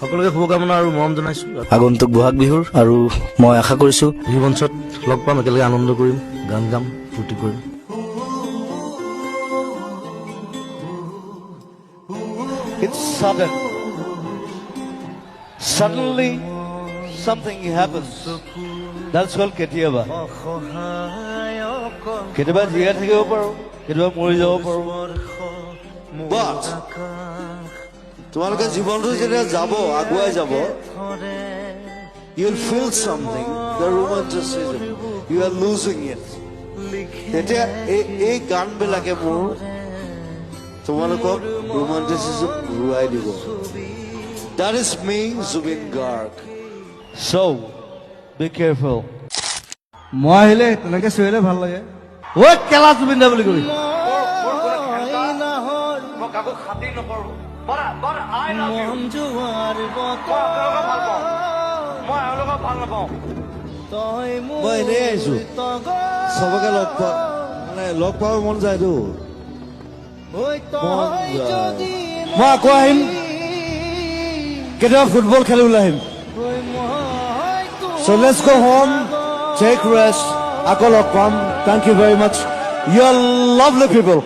সকলোকে শুভকামনা আৰু মৰম জনাইছো। আগন্তুক বহাগ বিহুৰ আৰু মই আশা কৰিছো বিহু মঞ্চত লগ পাম, একেলগে আনন্দ কৰিম, গান গাম, ফূৰ্তি কৰিম। It's sudden. Suddenly something happens. That's called কেতিয়াবা। কেতিয়াবা জীয়াই থাকিব পাৰো, কেতিয়াবা মৰি যাব পাৰো। But তোমালোকে জীৱনটো যেতিয়া যাব, আগুৱাই যাব, you'll feel something, the romanticism. You are losing it. তেতিয়া এই গানবিলাকে মোৰ তোমালোকক romanticism ঘূৰাই দিব। That is me, Zubin Garg. So, be careful. মই আহিলে তেনেকে চিঞৰিলে ভাল লাগে। ঐ কেলা জুবিন দা বুলি কবি। মই এনেই আহিছো, চবকে লগ পাব মন যায়তো। মই আকৌ আহিম, কেতিয়াবা ফুটবল খেলি ওলাই আহিম। So let's go home, take rest, আকৌ লগ পাম। Thank you very much. You are lovely people.